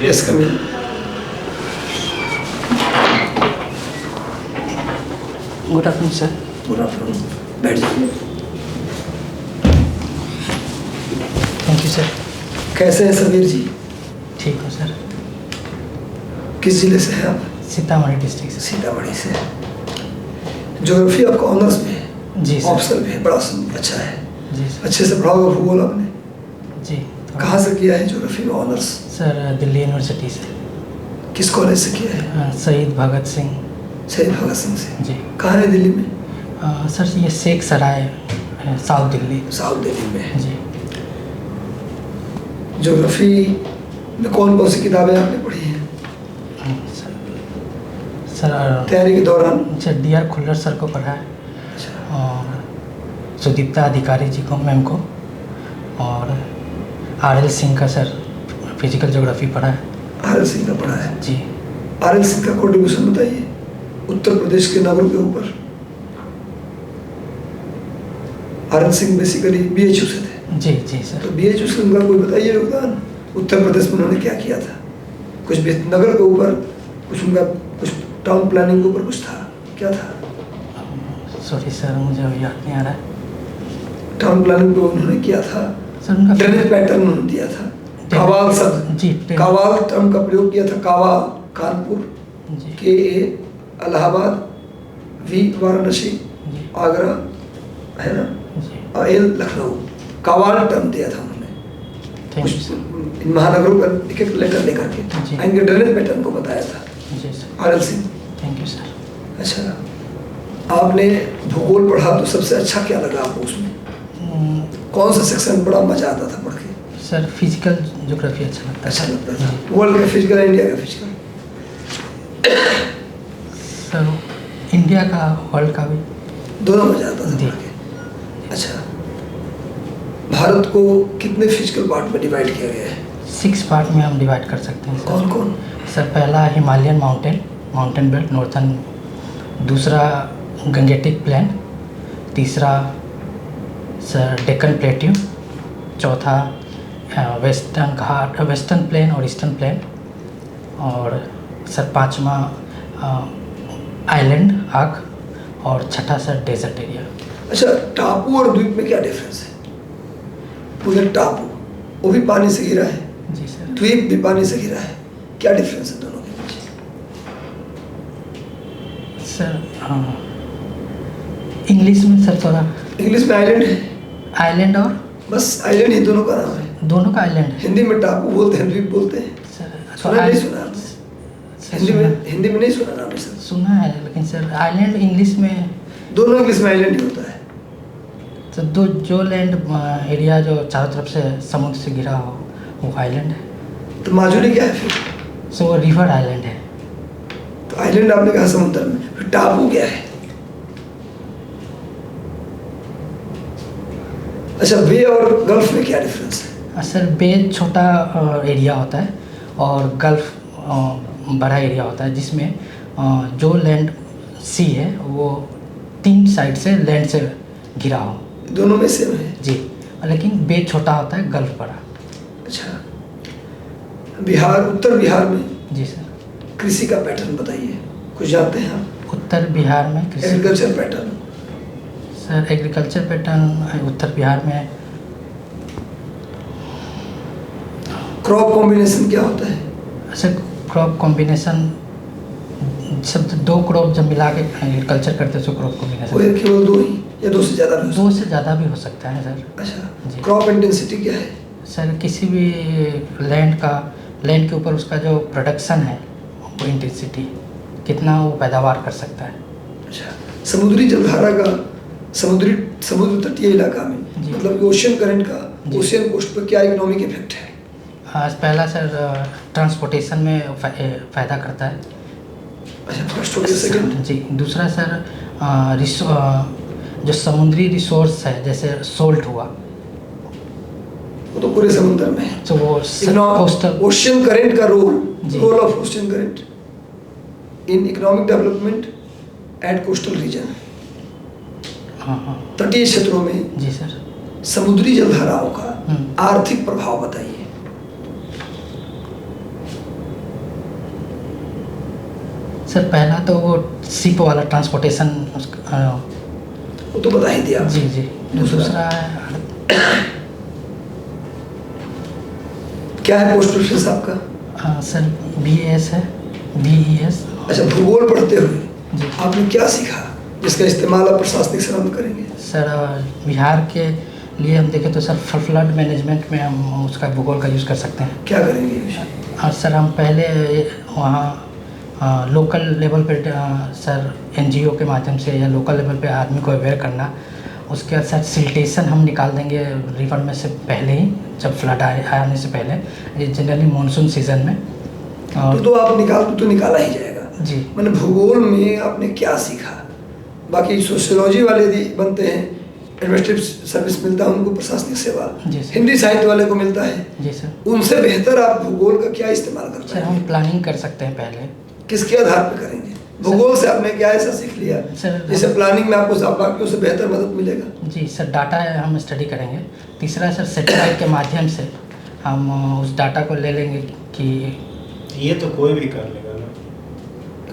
Yes, come in. Good afternoon sir. Good afternoon. बैठ जाइए। Thank you sir. कैसे हैं समीर जी? ठीक हो सर। किस जिले से हैं आप? सीतामढ़ी डिस्ट्रिक्ट से। सीतामढ़ी से। ज्योग्राफी आपका ऑनर्स में है? जी सर। ऑप्शनल में है, बड़ा अच्छा है। जी सर। अच्छे से पढ़ाओगे भूगोल आपने? जी। कहाँ से किया है ज्योग्राफी में ऑनर्स? सर दिल्ली यूनिवर्सिटी से। किस कॉलेज से किया है? शहीद भगत सिंह। शहीद भगत सिंह से। जी। कहाँ है दिल्ली में? सर ये शेख सराय साउथ दिल्ली। साउथ दिल्ली में। जी। ज्योग्राफी में कौन कौन सी किताबें आपने पढ़ी हैं सर तैयारी के दौरान? Sir DR. खुल्लर सर को पढ़ा है अच्छा। और सुदीप्ता अधिकारी जी को, मैम को, और आर.एल. सिंह का सर फिजिकल ज्योग्राफी पढ़ा है। आर.एल. सिंह का पढ़ा है जी। आर.एल. सिंह का कॉन्ट्रीब्यूशन बताइए उत्तर प्रदेश के नगरों के ऊपर। आर.एल. सिंह बेसिकली बीएचयू से थे। जी जी सर। तो बीएचयू से उनका कोई बताइए योगदान उत्तर प्रदेश में उन्होंने क्या किया था? कुछ नगर के ऊपर, कुछ उनका कुछ टाउन प्लानिंग के ऊपर कुछ था, क्या था? सॉरी सर, मुझे अभी याद नहीं आ रहा है। टाउन प्लानिंग को उन्होंने किया था, सर उनका ड्रेनेज पैटर्न उन्होंने दिया था, कावाल शब्द, जी, कावाल टर्म का प्रयोग किया था। कावाल कानपुर, जी, के इलाहाबाद, वी वाराणसी, जी, आगरा, है ना, जी। और एल लखनऊ। कावाल टर्म दिया था उन्होंने। थैंक यू कुछ सर। इन महानगरों का एक एक लेटर लेकर के जी। इनके ड्रेनेज पैटर्न को बताया था जी sir. R L. Singh. Thank you sir. अच्छा, आपने भूगोल पढ़ा तो सबसे अच्छा क्या लगा आपको उसमें? कौन सा सेक्शन बड़ा मजा आता था पढ़ के? सर फिजिकल ज्योग्राफी अच्छा लगता है। अच्छा लगता था। जी। वर्ल्ड का फिजिकल, इंडिया का फिजिकल? सर इंडिया का, वर्ल्ड का भी। दोनों मजा आता था जी। पढ़ के। अच्छा, भारत को कितने फिजिकल पार्ट में डिवाइड किया गया है? 6 पार्ट में हम डिवाइड कर सकते हैं सर। कौन कौन? सर पहला हिमालयन माउंटेन बेल्ट नॉर्थन, दूसरा गंगेटिक प्लेन, तीसरा सर डेक्कन प्लेट्यू, चौथा वेस्टर्न प्लेन और ईस्टर्न प्लेन, और सर पांचवा आइलैंड आर्क, और छठा सर डेजर्ट एरिया। अच्छा, टापू और द्वीप में क्या डिफरेंस है? पूरे टापू वो भी पानी से घिरा है, जी सर। द्वीप भी पानी से घिरा है, क्या डिफरेंस है दोनों के बीच? सर इंग्लिश में सर थोड़ा इंग्लिश में आइलैंड है, आइलैंड, और बस आइलैंड ही दोनों का नाम है। दोनों का आइलैंड है हिंदी में टापू बोलते हैं, द्वीप बोलते हैं। सर। सुना नहीं सुना आपने? हिंदी में नहीं सुना नाम है सर? सुना है, लेकिन सर आइलैंड इंग्लिश में, दोनों इंग्लिश में आइलैंड ही होता है। तो दो जो लैंड एरिया जो चारों तरफ से समुद्र से घिरा हो वो आइलैंड है। तो माजुली क्या है फिर? सो वो रिवर आइलैंड है। तो आइलैंड आपने कहा समुद्र में, फिर टापू क्या है? अच्छा, बे और गल्फ में क्या डिफरेंस है? सर बे छोटा एरिया होता है और गल्फ बड़ा एरिया होता है, जिसमें जो लैंड सी है वो 3 साइड से लैंड से घिरा हो। दोनों में सेम है? जी, लेकिन बे छोटा होता है, गल्फ बड़ा। अच्छा, बिहार, उत्तर बिहार में जी सर। कृषि का पैटर्न बताइए, कुछ जानते हैं आप? उत्तर बिहार में कृषि, agriculture pattern? Sir agriculture pattern उत्तर बिहार में क्रॉप कॉम्बिनेशन क्या होता है? सर क्रॉप कॉम्बिनेशन सब 2 क्रॉप जब मिला के एग्रीकल्चर करते हैं तो क्रॉप कॉम्बिनेशन। कोई केवल 2 ही या 2 से ज़्यादा? 2 से ज़्यादा भी हो सकता है सर। अच्छा, जी। क्रॉप इंटेंसिटी क्या है? सर किसी भी लैंड के ऊपर उसका जो प्रोडक्शन है वो इंटेंसिटी कितना वो पैदावार कर सकता है। अच्छा, समुद्री जलधारा का समुद्र तटीय इलाका में, जी। मतलब ओशियन करंट का जी। ओशियन कोस्ट पर क्या इकोनॉमिक इफेक्ट है? पहला सर ट्रांसपोर्टेशन में फ़ायदा करता है। अच्छा, फर्स्ट हो गया। सेकंड? जी, दूसरा सर जो समुद्री रिसोर्स है, जैसे सोल्ट हुआ, वो तो पूरे समुद्र में है। तो वो कोस्टल ओशियन करंट का जी। Role of ocean current in economic development at coastal region. हाँ, तटीय क्षेत्रों में जी सर। समुद्री जलधाराओं का आर्थिक प्रभाव बताइए। सर पहला तो वो शिप वाला ट्रांसपोर्टेशन वो तो बता ही दिया। जी जी। दूसरा क्या है पोस्ट प्रेफरेंस आपका? सर BAS है, BES। अच्छा, भूगोल पढ़ते हुए जी आपने क्या सीखा जिसका इस्तेमाल आप प्रशासनिक सेवा में करेंगे? सर बिहार के लिए हम देखें तो सर फ्लड मैनेजमेंट में हम उसका भूगोल का यूज़ कर सकते हैं। क्या करेंगे ये विषय? और सर हम पहले वहाँ लोकल लेवल पे सर NGO के माध्यम से या लोकल लेवल पे आदमी को अवेयर करना। उसके बाद सर सिल्टेशन हम निकाल देंगे रिवर में से पहले ही, जब फ्लड आने से पहले, ये जनरली मानसून सीजन में। और तो आप निकाला ही जाएगा जी। मैंने भूगोल में आपने क्या सीखा? बाकी सोशियोलॉजी वाले यदि बनते हैं, एडमिनिस्ट्रेटिव सर्विस मिलता है उनको, प्रशासनिक सेवा, जी सर। हिंदी साहित्य वाले को मिलता है, जी सर। उनसे बेहतर आप भूगोल का क्या इस्तेमाल कर सर हम पाएंगे? प्लानिंग कर सकते हैं पहले। किसके आधार पर करेंगे? भूगोल से आपने क्या ऐसा सीख लिया सर जैसे प्लानिंग में आपको बाकियों से बेहतर मदद मिलेगा? जी सर, डाटा हम स्टडी करेंगे। तीसरा सर सैटेलाइट के माध्यम से हम उस डाटा को ले लेंगे कि ये तो कोई भी कर लेगा ना।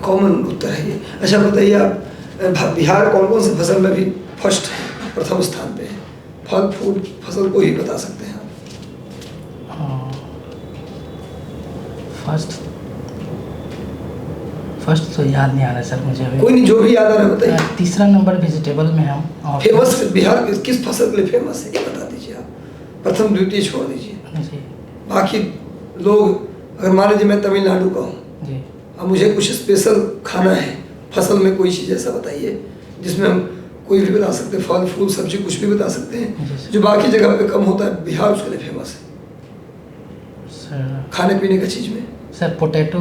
कॉमन उत्तर है ये। अच्छा बताइए, आप बिहार कौन कौन सी फसल में भी फर्स्ट है, प्रथम स्थान पे है? फल फूल फसल को ही बता सकते हैं आप। फर्स्ट तो याद नहीं आ रहा सर मुझे अभी। कोई नहीं, जो भी याद आ रहा है बताइए। तीसरा नंबर वेजिटेबल में हम। और फेमस बिहार किस फसल के लिए फेमस है ये बता दीजिए आप। प्रथम द्वितीय छोड़ दीजिए, जी बाकी लोग, अगर मान लीजिए मैं तमिलनाडु का हूँ, जी अब मुझे कुछ स्पेशल खाना है, फसल में कोई चीज़ ऐसा बताइए जिसमें हम कोई भी बता सकते हैं, फल फूल सब्जी कुछ भी बता सकते जी हैं, सर। जो बाकी जगह पे कम होता है, बिहार उसके लिए फेमस है सर। खाने पीने की चीज़ में। Sir potato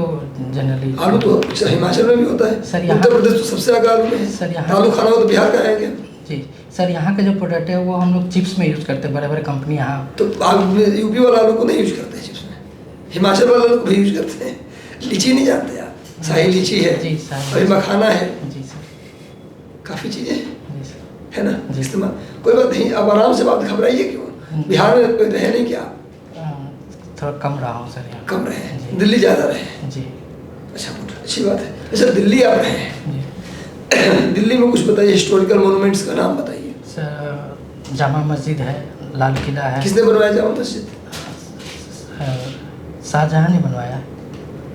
generally. आलू तो हिमाचल में भी होता है, सर यहाँ- उत्तर प्रदेश तो सबसे आगे आलू में सर है। यहाँ- आलू खाना हो तो बिहार का आएंगे। जी सर, यहाँ का जो पोटैटो है वो हम लोग चिप्स में यूज़ करते हैं, बड़े बड़े कंपनी यहाँ। तो यूपी वाला आलू को नहीं यूज करते हैं चिप्स में, हिमाचल वाला आलू को भी यूज करते हैं। लीची नहीं जानते आप? शाही लीची है, जी सर। अभी मखाना है, जी सर। काफ़ी चीज़ें हैं, जी सर। है ना जी। इस्तेमाल। कोई बात नहीं, अब आराम से बात घबराइए क्यों? बिहार में कोई रहे नहीं क्या? थोड़ा कम रहा हूँ सर यहाँ। कम रहे, जी। दिल्ली ज़्यादा रहे। जी अच्छा, अच्छी बात है। अच्छा, दिल्ली आप रहे हैं, जी दिल्ली में कुछ बताइए, हिस्टोरिकल मोनूमेंट्स का नाम बताइए। सर जामा मस्जिद है, लाल किला है। किसने बनवाया जामा मस्जिद? शाहजहाँ ने बनवाया।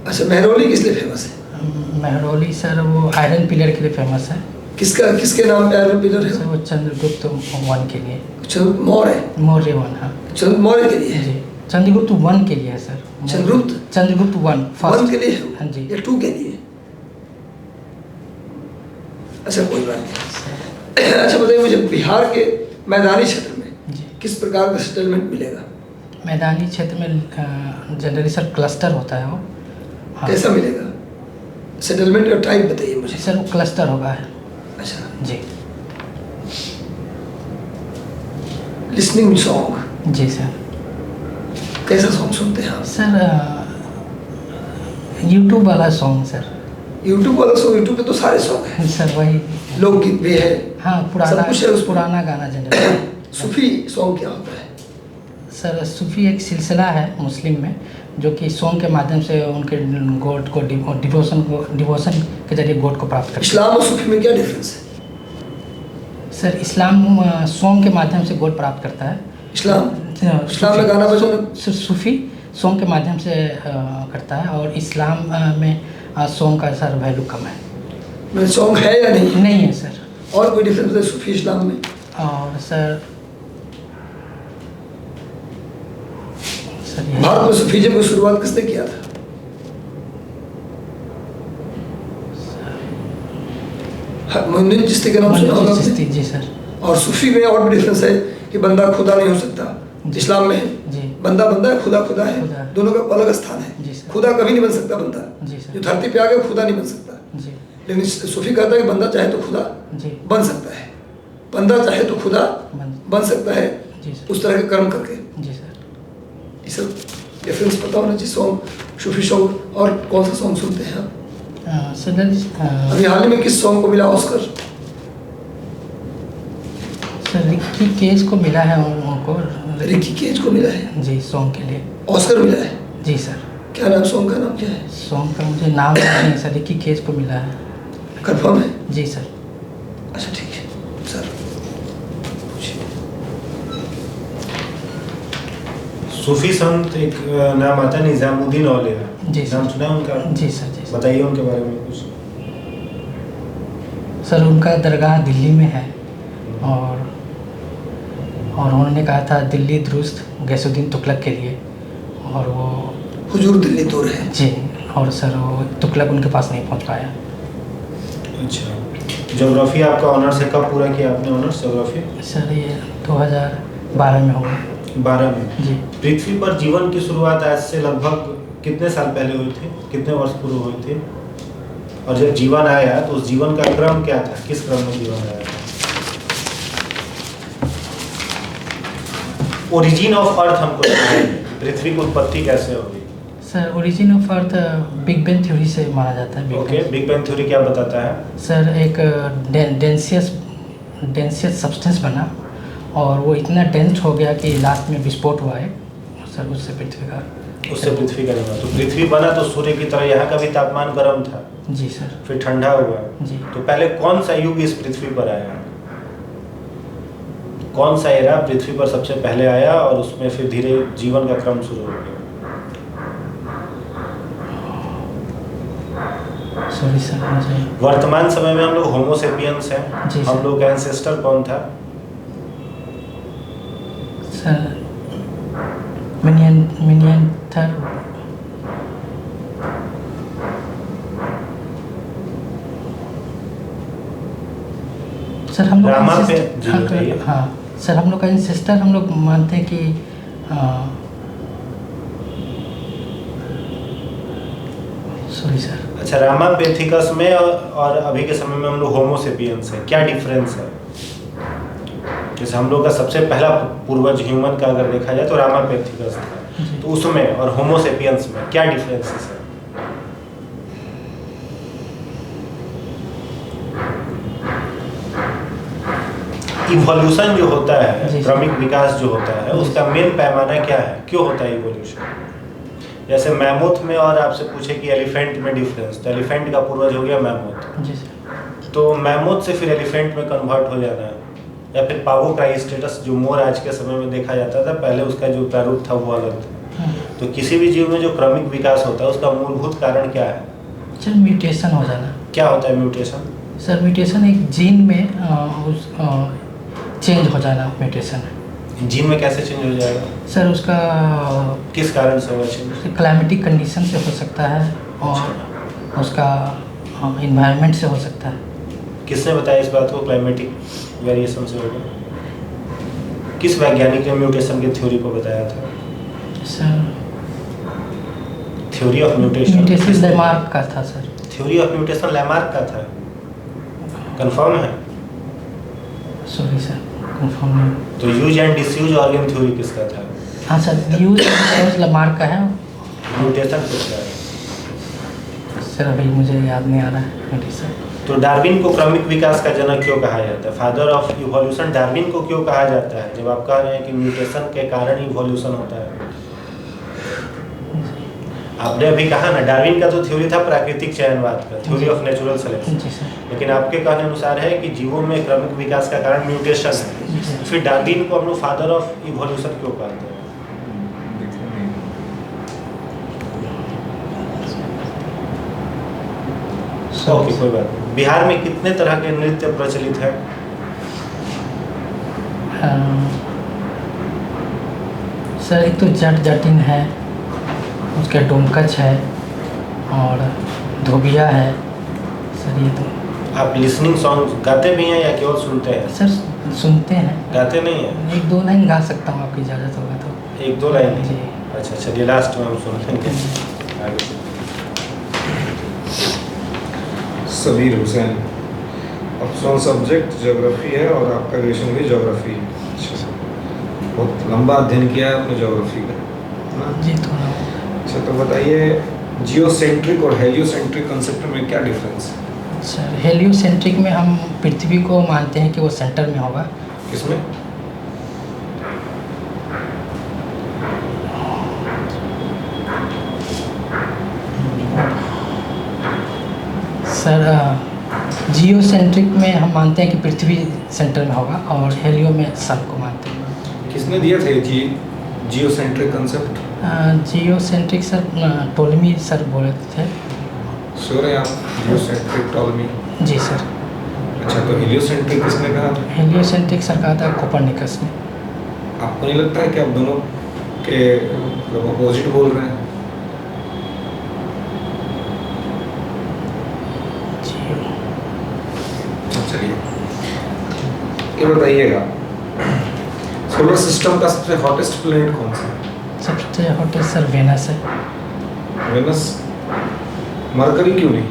अच्छा, मेहरौली किस लिए फेमस है? मेहरौली सर वो आयरन पिलर के लिए फेमस है। किसके नाम पे आयरन पिलर सर है? वो चंद्रगुप्त वन के लिए। मौर्य है, मौर्य वन, हाँ मौर्य के लिए है। जी। चंद्रगुप्त वन के लिए है sir. Chandragupta one one first के लिए है हाँ जी। या 2 के लिए? अच्छा, कोई बात नहीं। अच्छा बताइए मुझे, बिहार के मैदानी क्षेत्र में जी। किस प्रकार का सेटलमेंट मिलेगा? मैदानी क्षेत्र में जनरली सर क्लस्टर होता है वो। हाँ कैसा मिलेगा? सेटलमेंट का टाइप बताइए मुझे। सर वो क्लस्टर होगा। अच्छा, जी लिसनिंग सॉन्ग, जी सर। कैसा सॉन्ग सुनते हैं आप? सर यूट्यूब वाला सॉन्ग सर। यूट्यूब वाला सॉन्ग? यूट्यूब पे तो सारे सॉन्ग हैं, सर वही। लोकगीत भी है, हाँ सब कुछ है उसमें। पुराना गाना जनरली। सूफी सॉन्ग क्या होता है? सर सूफी एक सिलसिला है मुस्लिम में, जो कि सॉन्ग के माध्यम से उनके गॉड को डिवोशन के जरिए गॉड को प्राप्त करते हैं। इस्लाम और सूफी में क्या डिफरेंस है? सर इस्लाम सॉन्ग के माध्यम से गॉड प्राप्त करता है। इस्लाम में गाना बजाना? सूफी सॉन्ग के माध्यम से करता है, और इस्लाम में सॉन्ग का सर वैल्यू कम है। में सॉन्ग है या नहीं? नहीं है सर। और कोई डिफरेंस है सूफी इस्लाम में? और सर ये भारत में सूफीज़म की शुरुआत किसने किया था? मोइनुद्दीन चिश्ती के नाम सुना होगा आपने? चिश्ती, जी सर। और सूफी में और भी डिफरेंस है कि बंदा खुदा नहीं हो सकता, इस्लाम में है जी बंदा बंदा है, खुदा खुदा है, खुदा। दोनों का अलग स्थान जी है। सर। खुदा कभी नहीं बन सकता बंदा, जी सर। जो धरती पे आ गया खुदा नहीं बन सकता। जी लेकिन सूफी कहता है कि बंदा चाहे तो खुदा जी बन सकता है, बंदा चाहे तो खुदा बन सकता है, जी सर। उस तरह के कर्म करके। जी सर। ये सब डिफरेंस पता होना चाहिए सॉन्ग, सूफी सॉन्ग। और कौन सा सॉन्ग सुनते हैं आप? सर अभी हाल ही में किस सॉन्ग को मिला ऑस्कर? सर रिक्की केज को मिला है उनको। रिकी केज को मिला है जी सॉन्ग के लिए। ऑस्कर मिला है? जी सर। क्या नाम, सॉन्ग का नाम क्या है? सॉन्ग का मुझे नाम नहीं सर, रिकी केज को मिला है। कंफर्म है? जी सर। अच्छा ठीक है सर, पूछिए। सूफी संत एक नाम आता है निजामुद्दीन औलिया, जी सर। नाम सुना है उनका? जी सर। जी सर। बताइए उनके बारे में कुछ। सर उनका दरगाह दिल्ली में है, और उन्होंने कहा था दिल्ली दुरुस्त गैसुद्दीन तुगलक के लिए, और वो हुजूर दिल्ली दूर है। जी, और सर वो तुगलक उनके पास नहीं पहुंच पाया। अच्छा, ज्योग्राफी आपका ऑनर्स है, कब पूरा किया आपने ऑनर्स ज्योग्राफी? सर ये 2012 में हुआ। 12 में। जी। पृथ्वी पर जीवन की शुरुआत आज से लगभग कितने साल पहले हुई थी, कितने वर्ष पूर्व हुई थी? और जब जीवन आया तो उस जीवन का क्रम क्या था, किस क्रम में जीवन आया था? ओरिजिन ऑफ अर्थ हमको बताइए, पृथ्वी की उत्पत्ति कैसे होगी? Sir origin of earth big bang theory से माना जाता है। ओके, बिग बैंग थ्योरी क्या बताता है? सर एक डेंसियस सब्सटेंस बना, और वो इतना डेंस हो गया कि लास्ट में विस्फोट हुआ है सर, उससे पृथ्वी का जन्म। तो पृथ्वी बना तो सूर्य की तरह यहाँ का भी तापमान गर्म था। जी सर। फिर ठंडा हुआ। जी। तो पहले कौन सा युग इस पृथ्वी पर आया, कौन सा एरा पृथ्वी पर सबसे पहले आया और उसमें फिर धीरे जीवन का क्रम शुरू हो गया? सॉरी सर मुझे। वर्तमान समय में हम लोग होमो सेपियंस हैं। जी हम सर। लोग का एंसेस्टर कौन था? सर मिनियंथर। सर हम लोग रामा पे ancestor- जी बताइए। हाँ सर, हम लोग का एंसेस्टर हम लोग मानते हैं कि सॉरी सर। अच्छा, रामापेथिकस में और अभी के समय में हम लोग होमो सेपियंस है, क्या डिफरेंस है? जैसे हम लोग का सबसे पहला पूर्वज ह्यूमन का अगर देखा जाए तो रामापेथिकस था, तो उसमें और होमो सेपियंस में क्या डिफरेंसेस है? इवोल्यूशन जो होता है, क्रमिक विकास जो होता है, उसका मेन पैमाना क्या है, क्यों होता है इवोल्यूशन? जैसे मैमोथ में, और आपसे पूछे कि एलिफेंट में डिफरेंस, तो एलिफेंट का पूर्वज हो गया मैमोथ। जी सर। तो मैमोथ से फिर एलिफेंट में कन्वर्ट हो जाना, या फिर पावो का स्टेटस जो मोर आज के समय में देखा जाता था, पहले उसका जो प्रारूप था वो अलग था। तो किसी भी जीव में जो क्रमिक विकास होता है उसका मूलभूत कारण क्या है? सर म्यूटेशन हो जाना। क्या होता है म्यूटेशन? सर म्यूटेशन एक जीन में चेंज हो जाना। म्यूटेशन जीन में कैसे चेंज हो जाएगा? सर उसका किस कारण से होगा चेंज? क्लाइमेटिक कंडीशन से हो सकता है, और उसका इन्वायरमेंट से हो सकता है। किसने बताया इस बात को क्लाइमेटिक वेरिएशन से होगा? किस वैज्ञानिक ने म्यूटेशन की थ्योरी को बताया था? Sir theory of mutation Lamarck का था sir. Theory of mutation Lamarck का था, कंफर्म है? सॉरी सर, कंफर्म नहीं। तो use and disuse organ theory किसका था? हाँ सर, यूज लैमार्क का है। म्यूटेशन किसका है? सर अभी मुझे याद नहीं आ रहा है म्यूटेशन। तो डार्विन को क्रमिक विकास का जनक क्यों कहा जाता है, फादर ऑफ इवोल्यूशन डार्विन को क्यों कहा जाता है, जब आप कह रहे हैं कि म्यूटेशन के कारण इवोल्यूशन होता है? आपने अभी कहा ना, डार्विन का तो थ्योरी था प्राकृतिक चयनवाद का, थ्योरी ऑफ नेचुरल सिलेक्शन, लेकिन आपके कहने अनुसार है कि जीवों में क्रमिक विकास का कारण म्यूटेशन है। फिर डार्विन को हम लोग फादर ऑफ इवोल्यूशन क्यों कहते हैं? ओके, कोई बात नहीं। बिहार में कितने तरह के नृत्य प्रचलित है? सर एक तो जट जटिन है, उसका डोमकच है, और धोबिया है सर। ये तो आप लिसनिंग सॉन्ग गाते भी हैं या केवल सुनते हैं? सर सुनते हैं, गाते नहीं हैं? एक दो लाइन गा सकता हूँ, आपकी इजाज़त होगा तो। एक दो लाइन? जी। अच्छा, चलिए लास्ट में हम सुन लेंगे। आगे। Sabir Hussain, optional subject geography है और आपका ग्रेजुएशन भी ज्योग्राफी। अच्छा, बहुत लंबा अध्ययन किया है आपने ज्योग्राफी का, है ना? जी थोड़ा। अच्छा, तो बताइए जियोसेंट्रिक और हेलियोसेंट्रिक कंसेप्ट में क्या डिफरेंस है? सर हेलियोसेंट्रिक में हम पृथ्वी को मानते हैं कि वो सेंटर में होगा। किसमें? सर जियो सेंट्रिक में हम मानते हैं कि पृथ्वी सेंटर में होगा, और हेलियो में सन को मानते हैं। किसने दिया था ये geocentric concept? Geocentric sir Ptolemy sir बोले थे। श्योर है आप? Geocentric Ptolemy. जी सर। अच्छा, तो हेलियोसेंट्रिक किसने कहा? हेलियो सेंट्रिक सर कहा था कोपरनिकस ने। आपको नहीं लगता है कि आप दोनों के अपोजिट बोल रहे हैं? चलिए, ये बताइएगा, सोलर सिस्टम का सबसे हॉटेस्ट प्लैनेट कौन सा है? सबसे हॉटेस्ट सर वेनस है। वेनस? मरकरी क्यों नहीं?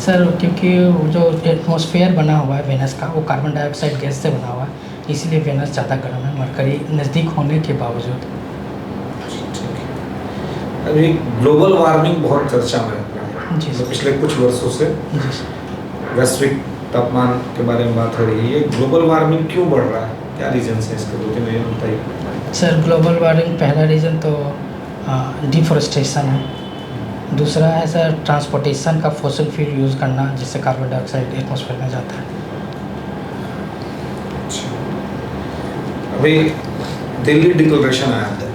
सर क्योंकि वो जो एटमॉस्फेयर बना हुआ है वेनस का, वो कार्बन डाइऑक्साइड गैस से बना हुआ है, इसलिए वेनस ज़्यादा गर्म है, मरकरी नज़दीक होने के बावजूद। अभी ग्लोबल वार्मिंग बहुत चर्चा में है जी सर। पिछले कुछ वर्षों से जी सर। वैश्विक तापमान के बारे में बात हो रही है। ये ग्लोबल वार्मिंग क्यों बढ़ रहा है? क्या रीजन है इसके? 2-3 रीजन बताइए। सर ग्लोबल वार्मिंग पहला रीज़न तो डिफॉरेस्टेशन है। दूसरा है सर ट्रांसपोर्टेशन का फॉसिल फ्यूल यूज़ करना, जिससे कार्बन डाइऑक्साइड एटमॉस्फेयर में जाता है। अभी दिल्ली डिक्लेरेशन आया था।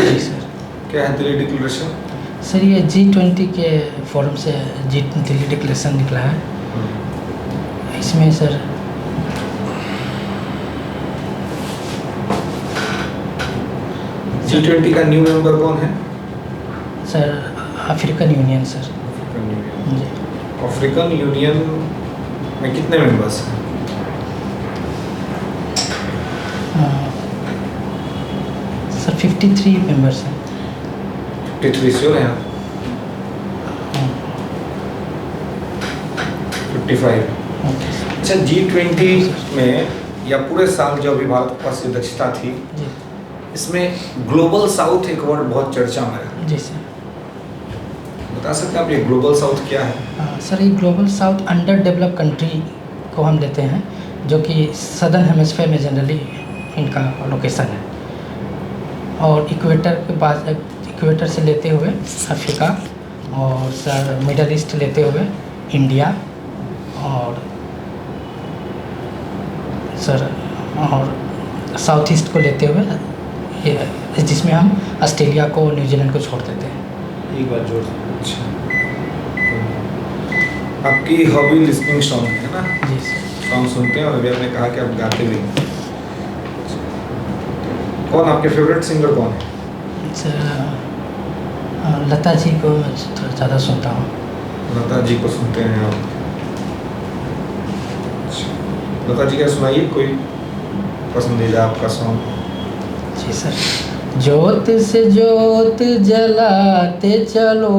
जी सर। क्या है दिल्ली डिक्लेरेशन? सर ये G20 के फोरम से दिल्ली डिक्लेरेशन निकला है। इसमें सर G20 का न्यू मेंबर कौन है? Sir African Union sir. African Union. जी। अफ्रीकन यूनियन में कितने मेंबर्स हैं? सर 53 मेंबर्स हैं। 53 श्योर हैं? 55। Okay sir. अच्छा, G20 में या पूरे साल जो अभी भारत के पास अध्यक्षता थी, जी। इसमें ग्लोबल साउथ एक वर्ड बहुत चर्चा में है। जी सर। बता सकते हैं आप ये ग्लोबल साउथ क्या है? सर ये global south under develop country को हम लेते हैं, जो कि सदर्न हेमिस्फेयर में जनरली इनका लोकेशन है, और इक्वेटर के पास, इक्वेटर से लेते हुए अफ्रीका, और सर मिडल ईस्ट लेते हुए इंडिया, और सर और साउथ ईस्ट को लेते हुए ये, जिसमें हम ऑस्ट्रेलिया को, न्यूजीलैंड को छोड़ देते हैं। एक बार जोर से। अच्छा, आपकी हॉबी लिसनिंग सॉन्ग है ना? जी सर। सॉन्ग सुनते हैं, और अभी आपने कहा कि आप गाते भी हैं। कौन आपके फेवरेट सिंगर कौन है? सर लता जी को ज़्यादा सुनता हूँ। लता जी को सुनते हैं आप? अच्छा, लता जी का सुनाइए कोई पसंदीदा आपका सॉन्ग। जी सर। ज्योत से ज्योत जलाते चलो,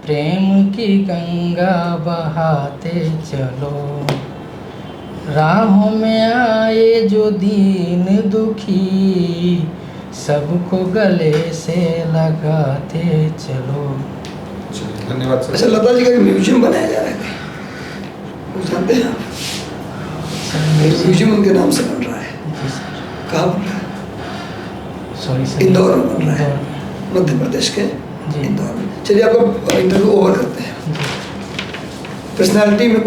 प्रेम की गंगा बहाते चलो, राहों में आए जो दीन दुखी, सबको गले से लगाते चलो। चलिए, धन्यवाद सर। अच्छा, लता जी का म्यूजियम बनाया जा रहा है, वो जानते हैं आप? म्यूजियम उनके नाम से बन रहा है। जी सर। कहाँ बन रहा है? Sorry sir. इंदौर में बन रहा है, इंदौर। मध्य प्रदेश के जी। इंदौर में। चलिए, आपका इंटरव्यू ओवर करते हैं। जी। पर्सनालिटी में